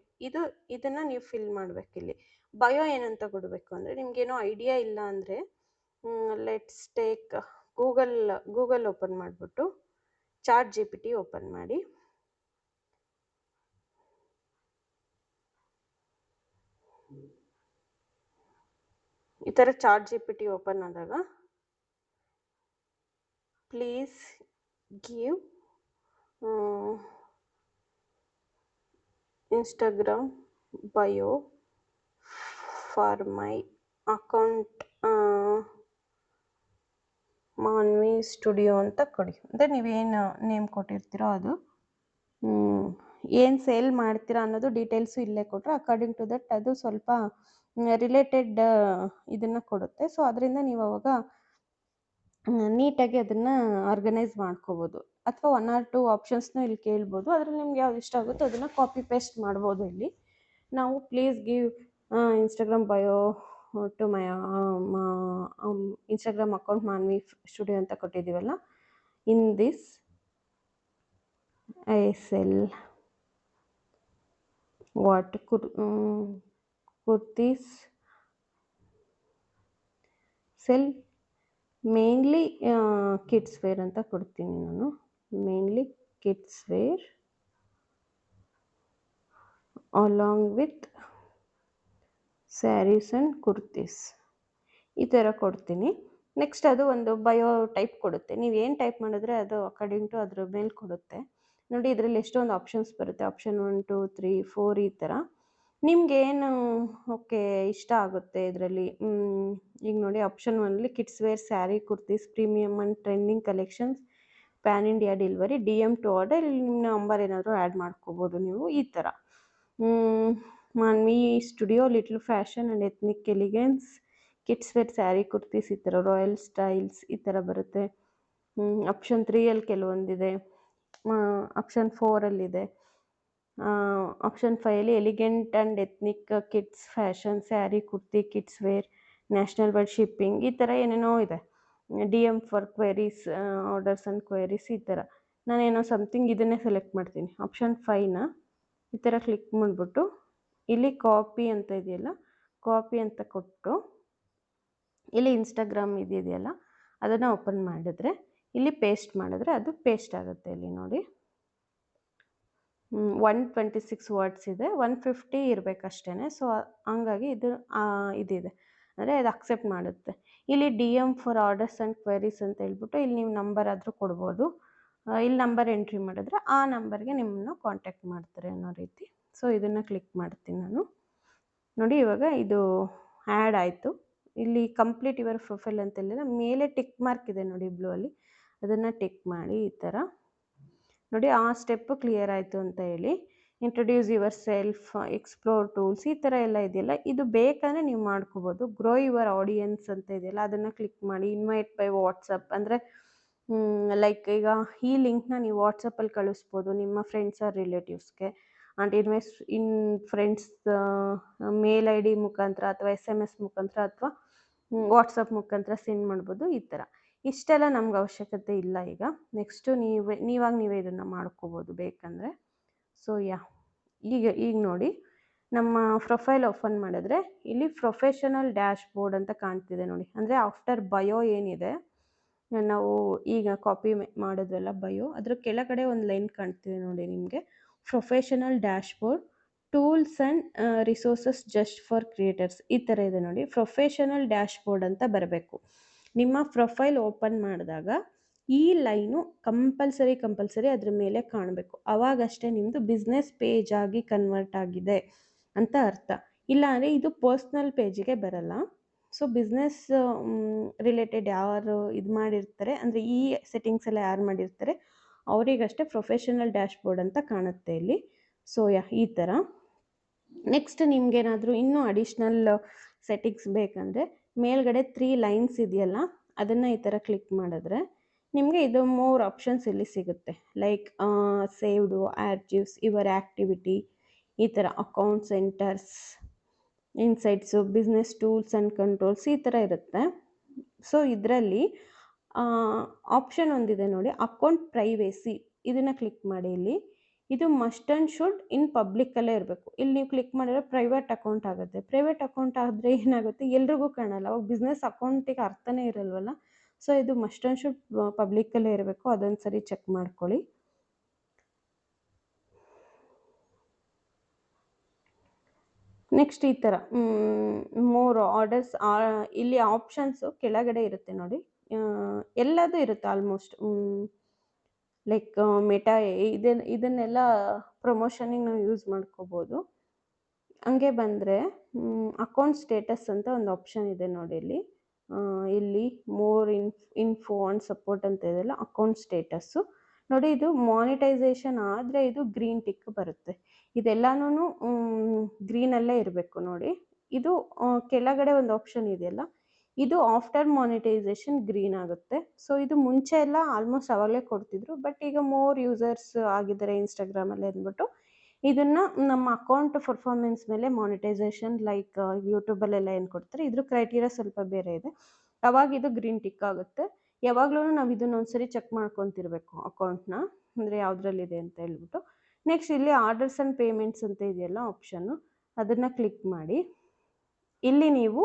ಇದನ್ನು ನೀವು ಫಿಲ್ ಮಾಡಬೇಕು. ಇಲ್ಲಿ ಬಯೋ ಏನಂತ ಕೊಡಬೇಕು ಅಂದರೆ ನಿಮಗೇನೋ ಐಡಿಯಾ ಇಲ್ಲ ಅಂದರೆ ಲೆಟ್ಸ್ ಟೇಕ್ ಗೂಗಲ್ ಓಪನ್ ಮಾಡಿಬಿಟ್ಟು ಚಾಟ್ GPT ಓಪನ್ ಮಾಡಿ. ಈ ಥರ ಚಾಟ್ GPT ಓಪನ್ ಆದಾಗ please give Instagram bio for my account Manvi studio ಅಂತ ಕೊಡಿ. ಅಂದರೆ ನೀವೇನು ನೇಮ್ ಕೊಟ್ಟಿರ್ತೀರೋ ಅದು, ಏನು ಸೇಲ್ ಮಾಡ್ತೀರಾ ಅನ್ನೋದು ಡೀಟೇಲ್ಸು ಇಲ್ಲೇ ಕೊಟ್ಟರೆ ಅಕಾರ್ಡಿಂಗ್ ಟು ದಟ್ ಅದು ಸ್ವಲ್ಪ ರಿಲೇಟೆಡ್ ಇದನ್ನು ಕೊಡುತ್ತೆ. ಸೊ ಅದರಿಂದ ನೀವು ಅವಾಗ ನೀಟಾಗಿ ಅದನ್ನು ಆರ್ಗನೈಸ್ ಮಾಡ್ಕೋಬೋದು. ಅಥವಾ 1 or 2 ಆಪ್ಷನ್ಸ್ನ ಇಲ್ಲಿ ಕೇಳ್ಬೋದು, ಅದ್ರಲ್ಲಿ ನಿಮ್ಗೆ ಯಾವ್ದು ಇಷ್ಟ ಆಗುತ್ತೋ ಅದನ್ನು ಕಾಪಿ ಪೇಸ್ಟ್ ಮಾಡ್ಬೋದು. ಇಲ್ಲಿ ನಾವು please give Instagram bio to my Instagram account Manvi studio ಅಂತ ಕೊಟ್ಟಿದ್ದೀವಲ್ಲ, in this I sell what kurtis sell mainly kids wear ಅಂತ ಕೊಡ್ತೀನಿ ನಾನು, mainly kids wear along with saris and kurtis, ಈ ಥರ ಕೊಡ್ತೀನಿ. ನೆಕ್ಸ್ಟ್ ಅದು ಒಂದು ಬಯೋ ಟೈಪ್ ಕೊಡುತ್ತೆ, ನೀವೇನು ಟೈಪ್ ಮಾಡಿದ್ರೆ ಅದು ಅಕಾರ್ಡಿಂಗ್ ಟು ಅದ್ರ ಮೇಲೆ ಕೊಡುತ್ತೆ ನೋಡಿ. ಇದರಲ್ಲಿ ಎಷ್ಟೊಂದು ಆಪ್ಷನ್ಸ್ ಬರುತ್ತೆ, ಆಪ್ಷನ್ 1 2 3 4 ಈ ಥರ. ನಿಮಗೇನು ಓಕೆ ಇಷ್ಟ ಆಗುತ್ತೆ ಇದರಲ್ಲಿ. ಈಗ ನೋಡಿ option 1 kids wear sari kurtis premium and trending collections pan India delivery DM to order. ಇಲ್ಲಿ ನಿಮ್ಮ ನಂಬರ್ ಏನಾದರೂ ಆ್ಯಡ್ ಮಾಡ್ಕೋಬೋದು ನೀವು. ಈ ಥರ Manvi studio little fashion and ethnic elegance kids wear sari kurtis ಈ ಥರ ರಾಯಲ್ ಸ್ಟೈಲ್ಸ್ ಈ ಥರ ಬರುತ್ತೆ. ಆಪ್ಷನ್ 3ಅಲ್ಲಿ ಕೆಲವೊಂದಿದೆ, ಆಪ್ಷನ್ 4ಅಲ್ಲಿದೆ, ಆಪ್ಷನ್ 5ಅಲ್ಲಿ elegant and ethnic kids fashion sari kurti kids wear national wide shipping ಈ ಥರ ಏನೇನೋ ಇದೆ. DM for queries orders and queries ಈ ಥರ. ನಾನೇನೋ ಸಮಥಿಂಗ್ ಇದನ್ನೇ ಸೆಲೆಕ್ಟ್ ಮಾಡ್ತೀನಿ. ಆಪ್ಷನ್ 5ನ ಈ ಥರ ಕ್ಲಿಕ್ ಮಾಡಿಬಿಟ್ಟು ಇಲ್ಲಿ ಕಾಪಿ ಅಂತ ಇದೆಯಲ್ಲ, ಕಾಪಿ ಅಂತ ಕೊಟ್ಟು ಇಲ್ಲಿ ಇನ್ಸ್ಟಾಗ್ರಾಮ್ ಇದೆಯಲ್ಲ ಅದನ್ನು ಓಪನ್ ಮಾಡಿದ್ರೆ ಇಲ್ಲಿ ಪೇಸ್ಟ್ ಮಾಡಿದ್ರೆ ಅದು ಪೇಸ್ಟ್ ಆಗುತ್ತೆ. ಇಲ್ಲಿ ನೋಡಿ 126 ವರ್ಡ್ಸ್ ಇದೆ, 150 ಇರಬೇಕಷ್ಟೇ. ಸೊ ಹಂಗಾಗಿ ಇದಿದೆ ಅಂದರೆ ಅದು ಅಕ್ಸೆಪ್ಟ್ ಮಾಡುತ್ತೆ. ಇಲ್ಲಿ DM for orders and queries ಅಂತ ಹೇಳ್ಬಿಟ್ಟು ಇಲ್ಲಿ ನೀವು ನಂಬರ್ ಆದರೂ ಕೊಡ್ಬೋದು. ಇಲ್ಲಿ ನಂಬರ್ ಎಂಟ್ರಿ ಮಾಡಿದ್ರೆ ಆ ನಂಬರ್ಗೆ ನಿಮ್ಮನ್ನು ಕಾಂಟ್ಯಾಕ್ಟ್ ಮಾಡ್ತಾರೆ ಅನ್ನೋ ರೀತಿ. ಸೊ ಇದನ್ನು ಕ್ಲಿಕ್ ಮಾಡ್ತೀನಿ ನಾನು. ನೋಡಿ ಇವಾಗ ಇದು ಆ್ಯಡ್ ಆಯಿತು. ಇಲ್ಲಿ ಕಂಪ್ಲೀಟ್ ಯುವರ್ ಪ್ರೊಫೈಲ್ ಅಂತೆಲ್ಲ ಮೇಲೆ ಟಿಕ್ ಮಾರ್ಕ್ ಇದೆ ನೋಡಿ ಬ್ಲೂ ಅಲ್ಲಿ, ಅದನ್ನು ಟಿಕ್ ಮಾಡಿ ಈ ಥರ ನೋಡಿ ಆ ಸ್ಟೆಪ್ಪು ಕ್ಲಿಯರ್ ಆಯಿತು ಅಂತ ಹೇಳಿ. Introduce your self, explore tools ಈ ಥರ ಎಲ್ಲ ಇದೆಯಲ್ಲ, ಇದು ಬೇಕಂದರೆ ನೀವು ಮಾಡ್ಕೋಬೋದು. ಗ್ರೋ ಯುವರ್ ಆಡಿಯನ್ಸ್ ಅಂತ ಇದೆಯಲ್ಲ ಅದನ್ನು ಕ್ಲಿಕ್ ಮಾಡಿ. ಇನ್ವೈಟ್ ಬೈ ವಾಟ್ಸಪ್ ಅಂದರೆ ಲೈಕ್ ಈಗ ಈ ಲಿಂಕ್ನ ನೀವು ವಾಟ್ಸಪ್ಪಲ್ಲಿ ಕಳಿಸ್ಬೋದು ನಿಮ್ಮ ಫ್ರೆಂಡ್ಸ್ ಆರ್ ರಿಲೇಟಿವ್ಸ್ಗೆ. ಆ್ಯಂಡ್ ಫ್ರೆಂಡ್ಸ್ ಮೇಲ್ ID ಮುಖಾಂತರ ಅಥವಾ SMS ಮುಖಾಂತರ ಅಥವಾ ವಾಟ್ಸಪ್ ಮುಖಾಂತರ ಸೆಂಡ್ ಮಾಡ್ಬೋದು. ಈ ಥರ ಇಷ್ಟೆಲ್ಲ ನಮ್ಗೆ ಅವಶ್ಯಕತೆ ಇಲ್ಲ. ಈಗ ನೆಕ್ಸ್ಟು ನೀವೇ ಇದನ್ನು ಮಾಡ್ಕೋಬೋದು ಬೇಕಂದರೆ. ಸೊ ಈಗ ನೋಡಿ ನಮ್ಮ ಪ್ರೊಫೈಲ್ ಓಪನ್ ಮಾಡಿದ್ರೆ ಇಲ್ಲಿ ಪ್ರೊಫೆಷನಲ್ ಡ್ಯಾಶ್ ಬೋರ್ಡ್ ಅಂತ ಕಾಣ್ತಿದೆ ನೋಡಿ. ಅಂದರೆ ಆಫ್ಟರ್ ಬಯೋ ಏನಿದೆ ನಾವು ಈಗ ಕಾಪಿ ಮಾಡಿದ್ವಲ್ಲ ಬಯೋ, ಅದ್ರ ಕೆಳಗಡೆ ಒಂದು ಲೈನ್ ಕಾಣ್ತಿದೆ ನೋಡಿ ನಿಮಗೆ, professional dash board tools and resources just for creators ಈ ಥರ ಇದೆ ನೋಡಿ. ಪ್ರೊಫೆಷನಲ್ ಡ್ಯಾಶ್ ಬೋರ್ಡ್ ಅಂತ ಬರಬೇಕು. ನಿಮ್ಮ ಪ್ರೊಫೈಲ್ ಓಪನ್ ಮಾಡಿದಾಗ ಈ ಲೈನು ಕಂಪಲ್ಸರಿ ಅದ್ರ ಮೇಲೆ ಕಾಣಬೇಕು. ಅವಾಗಷ್ಟೇ ನಿಮ್ಮದು ಬಿಸ್ನೆಸ್ ಪೇಜ್ ಆಗಿ ಕನ್ವರ್ಟ್ ಆಗಿದೆ ಅಂತ ಅರ್ಥ. ಇಲ್ಲ ಅಂದರೆ ಇದು ಪರ್ಸ್ನಲ್ ಪೇಜಿಗೆ ಬರಲ್ಲ. ಸೊ ಬಿಸ್ನೆಸ್ ರಿಲೇಟೆಡ್ ಯಾರು ಇದು ಮಾಡಿರ್ತಾರೆ ಅಂದರೆ ಈ ಸೆಟ್ಟಿಂಗ್ಸ್ ಎಲ್ಲ ಯಾರು ಮಾಡಿರ್ತಾರೆ ಅವರಿಗಷ್ಟೇ ಪ್ರೊಫೆಷನಲ್ ಡ್ಯಾಶ್ ಬೋರ್ಡ್ ಅಂತ ಕಾಣುತ್ತೆ ಇಲ್ಲಿ. ಸೊ ಈ ಥರ. ನೆಕ್ಸ್ಟ್ ನಿಮ್ಗೇನಾದರೂ ಇನ್ನೂ ಅಡಿಷ್ನಲ್ ಸೆಟ್ಟಿಂಗ್ಸ್ ಬೇಕಂದರೆ ಮೇಲ್ಗಡೆ 3 ಲೈನ್ಸ್ ಇದೆಯಲ್ಲ ಅದನ್ನು ಈ ಥರ ಕ್ಲಿಕ್ ಮಾಡಿದ್ರೆ ನಿಮಗೆ ಇದು 3 ಆಪ್ಷನ್ಸ್ ಇಲ್ಲಿ ಸಿಗುತ್ತೆ. Like saved, archives, your activity ಈ ಥರ, account centres, insights, business tools and controls ಈ ಥರ ಇರುತ್ತೆ. ಸೊ ಇದರಲ್ಲಿ ಆಪ್ಷನ್ ಒಂದಿದೆ ನೋಡಿ, ಅಕೌಂಟ್ ಪ್ರೈವೇಸಿ, ಇದನ್ನು ಕ್ಲಿಕ್ ಮಾಡಿ. ಇಲ್ಲಿ ಇದು ಮಸ್ಟ್ ಆ್ಯಂಡ್ ಶುಡ್ ಇನ್ ಪಬ್ಲಿಕ್ಕಲ್ಲೇ ಇರಬೇಕು. ಇಲ್ಲಿ ನೀವು ಕ್ಲಿಕ್ ಮಾಡಿದ್ರೆ ಪ್ರೈವೇಟ್ ಅಕೌಂಟ್ ಆಗುತ್ತೆ. ಪ್ರೈವೇಟ್ ಅಕೌಂಟ್ ಆದರೆ ಏನಾಗುತ್ತೆ, ಎಲ್ರಿಗೂ ಕಾಣಲ್ಲ, ಅವಾಗ ಬಿಸ್ನೆಸ್ ಅಕೌಂಟಿಗೆ ಅರ್ಥನೇ ಇರಲ್ವಲ್ಲ. ಸೊ ಇದು ಮಸ್ಟ್ ಆ್ಯಂಡ್ ಶುಡ್ ಪಬ್ಲಿಕ್ಕಲ್ಲೇ ಇರಬೇಕು, ಅದೊಂದು ಸರಿ ಚೆಕ್ ಮಾಡ್ಕೊಳ್ಳಿ. ನೆಕ್ಸ್ಟ್ ಈ ಥರ 3 ಆರ್ಡರ್ಸ್ ಇಲ್ಲಿ ಆಪ್ಷನ್ಸು ಕೆಳಗಡೆ ಇರುತ್ತೆ ನೋಡಿ, ಎಲ್ಲದೂ ಇರುತ್ತೆ ಆಲ್ಮೋಸ್ಟ್. ಲೈಕ್ ಮೆಟಾ ಇದನ್ನೆಲ್ಲ ಪ್ರಮೋಷನಿಗೆ ನಾವು ಯೂಸ್ ಮಾಡ್ಕೋಬೋದು. ಹಂಗೆ ಬಂದರೆ ಅಕೌಂಟ್ ಸ್ಟೇಟಸ್ ಅಂತ ಒಂದು ಆಪ್ಷನ್ ಇದೆ ನೋಡಿ. ಇಲ್ಲಿ ಮೋರ್ ಇನ್ಫೋ ಆನ್ ಸಪೋರ್ಟ್ ಅಂತ ಇದೆಯಲ್ಲ, ಅಕೌಂಟ್ ಸ್ಟೇಟಸ್ಸು ನೋಡಿ. ಇದು ಮಾನಿಟೈಸೇಷನ್ ಆದರೆ ಇದು ಗ್ರೀನ್ ಟಿಕ್ ಬರುತ್ತೆ. ಇದೆಲ್ಲನೂ ಗ್ರೀನಲ್ಲೇ ಇರಬೇಕು ನೋಡಿ. ಇದು ಕೆಳಗಡೆ ಒಂದು ಆಪ್ಷನ್ ಇದೆಯಲ್ಲ, ಇದು ಆಫ್ಟರ್ ಮಾನಿಟೈಸೇಷನ್ ಗ್ರೀನ್ ಆಗುತ್ತೆ. ಸೊ ಇದು ಮುಂಚೆ ಎಲ್ಲ ಆಲ್ಮೋಸ್ಟ್ ಅವಾಗಲೇ ಕೊಡ್ತಿದ್ರು, ಬಟ್ ಈಗ ಮೋರ್ ಯೂಸರ್ಸ್ ಆಗಿದ್ದಾರೆ ಇನ್ಸ್ಟಾಗ್ರಾಮಲ್ಲಿ ಅಂದ್ಬಿಟ್ಟು ಇದನ್ನು ನಮ್ಮ ಅಕೌಂಟ್ ಪರ್ಫಾರ್ಮೆನ್ಸ್ ಮೇಲೆ ಮಾನಿಟೈಸೇಷನ್ ಲೈಕ್ ಯೂಟ್ಯೂಬಲ್ಲೆಲ್ಲ ಏನು ಕೊಡ್ತಾರೆ ಇದ್ರ ಕ್ರೈಟೀರಿಯಾ ಸ್ವಲ್ಪ ಬೇರೆ ಇದೆ. ಅವಾಗ ಇದು ಗ್ರೀನ್ ಟಿಕ್ ಆಗುತ್ತೆ. ಯಾವಾಗಲೂ ನಾವು ಇದನ್ನ ಒಂದ್ಸರಿ ಚೆಕ್ ಮಾಡ್ಕೊತಿರ್ಬೇಕು ಅಕೌಂಟ್ನ, ಅಂದರೆ ಯಾವುದ್ರಲ್ಲಿದೆ ಅಂತ ಹೇಳ್ಬಿಟ್ಟು. ನೆಕ್ಸ್ಟ್ ಇಲ್ಲಿ ಆರ್ಡರ್ಸ್ ಆ್ಯಂಡ್ ಪೇಮೆಂಟ್ಸ್ ಅಂತ ಇದೆಯಲ್ಲ ಆಪ್ಷನ್ನು, ಅದನ್ನು ಕ್ಲಿಕ್ ಮಾಡಿ. ಇಲ್ಲಿ ನೀವು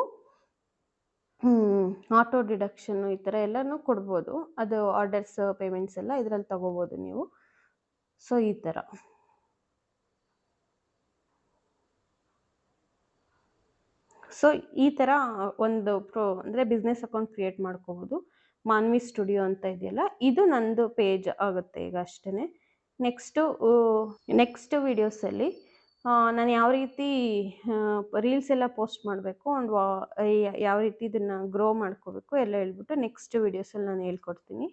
ಆಟೋ ಡಿಡಕ್ಷನ್ನು ಈ ಥರ ಎಲ್ಲನೂ ಕೊಡ್ಬೋದು. ಅದು ಆರ್ಡರ್ಸ್ ಪೇಮೆಂಟ್ಸ್ ಎಲ್ಲ ಇದರಲ್ಲಿ ತಗೋಬೋದು ನೀವು. ಸೊ ಈ ಥರ ಈ ಥರ ಒಂದು ಅಂದರೆ ಬಿಸ್ನೆಸ್ ಅಕೌಂಟ್ ಕ್ರಿಯೇಟ್ ಮಾಡ್ಕೋಬೋದು. ಮಾನ್ವಿ ಸ್ಟುಡಿಯೋ ಅಂತ ಇದೆಯಲ್ಲ, ಇದು ನಂದು ಪೇಜ್ ಆಗುತ್ತೆ ಈಗ ಅಷ್ಟೇ. ನೆಕ್ಸ್ಟ್ ವಿಡಿಯೋಸಲ್ಲಿ ನಾನು ಯಾವ ರೀತಿ ರೀಲ್ಸ್ ಎಲ್ಲ ಪೋಸ್ಟ್ ಮಾಡಬೇಕು ಆ್ಯಂಡ್ ಯಾವ ರೀತಿ ಇದನ್ನು ಗ್ರೋ ಮಾಡ್ಕೋಬೇಕು ಎಲ್ಲ ಹೇಳ್ಬಿಟ್ಟು ನೆಕ್ಸ್ಟ್ ವಿಡಿಯೋಸಲ್ಲಿ ನಾನು ಹೇಳ್ಕೊಡ್ತೀನಿ.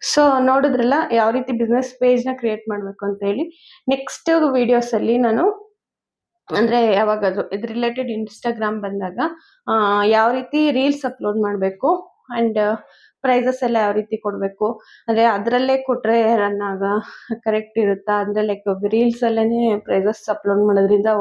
ಸೊ ನೋಡಿದ್ರಲ್ಲ ಯಾವ ರೀತಿ ಬಿಸ್ನೆಸ್ ಪೇಜ್ನ ಕ್ರಿಯೇಟ್ ಮಾಡಬೇಕು ಅಂತ ಹೇಳಿ. ನೆಕ್ಸ್ಟ್ ವಿಡಿಯೋಸಲ್ಲಿ ನಾನು ಅಂದರೆ ಯಾವಾಗಾದರೂ ಇದು ರಿಲೇಟೆಡ್ ಇನ್ಸ್ಟಾಗ್ರಾಮ್ ಬಂದಾಗ ಯಾವ ರೀತಿ ರೀಲ್ಸ್ ಅಪ್ಲೋಡ್ ಮಾಡಬೇಕು ಆ್ಯಂಡ್ ಪ್ರೈಸಸ್ ಎಲ್ಲ ಯಾವ ರೀತಿ ಕೊಡಬೇಕು, ಅಂದರೆ ಅದರಲ್ಲೇ ಕೊಟ್ಟರೆ ರನ್ ಆಗ ಕರೆಕ್ಟ್ ಇರುತ್ತಾ, ಅಂದರೆ ಲೈಕ್ ರೀಲ್ಸಲ್ಲೇ ಪ್ರೈಸಸ್ ಅಪ್ಲೋಡ್ ಮಾಡೋದ್ರಿಂದ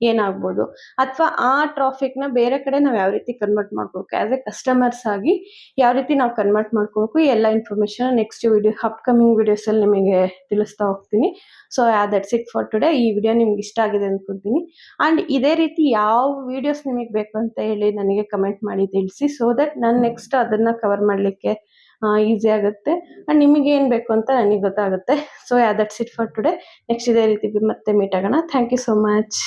ಏನಾಗ್ಬೋದು, ಅಥವಾ ಆ ಟ್ರಾಫಿಕ್ನ ಬೇರೆ ಕಡೆ ನಾವು ಯಾವ ರೀತಿ ಕನ್ವರ್ಟ್ ಮಾಡ್ಕೋಬೇಕು, ಆ್ಯಸ್ ಎ ಕಸ್ಟಮರ್ಸ್ ಆಗಿ ಯಾವ ರೀತಿ ನಾವು ಕನ್ವರ್ಟ್ ಮಾಡ್ಕೋಬೇಕು, ಈ ಎಲ್ಲ ಇನ್ಫಾರ್ಮೇಷನ್ ನೆಕ್ಸ್ಟ್ ವಿಡಿಯೋ ಅಪ್ಕಮಿಂಗ್ ವಿಡಿಯೋಸಲ್ಲಿ ನಿಮಗೆ ತಿಳಿಸ್ತಾ ಹೋಗ್ತೀನಿ. So that's it for today. ಈ ವಿಡಿಯೋ ನಿಮ್ಗೆ ಇಷ್ಟ ಆಗಿದೆ ಅಂದ್ಕೊಳ್ತೀನಿ. ಆ್ಯಂಡ್ ಇದೇ ರೀತಿ ಯಾವ ವಿಡಿಯೋಸ್ ನಿಮಗೆ ಬೇಕು ಅಂತ ಹೇಳಿ ನನಗೆ ಕಮೆಂಟ್ ಮಾಡಿ ತಿಳಿಸಿ, ಸೊ ದಟ್ ನಾನು ನೆಕ್ಸ್ಟ್ ಅದನ್ನು ಕವರ್ ಮಾಡಲಿಕ್ಕೆ ಈಸಿ ಆಗುತ್ತೆ ಆ್ಯಂಡ್ ನಿಮಗೆ ಏನು ಬೇಕು ಅಂತ ನನಗೆ ಗೊತ್ತಾಗುತ್ತೆ. So that's it for today. Next ಇದೇ ರೀತಿ ಮತ್ತೆ ಮೀಟ್ ಆಗೋಣ. Thank you so much.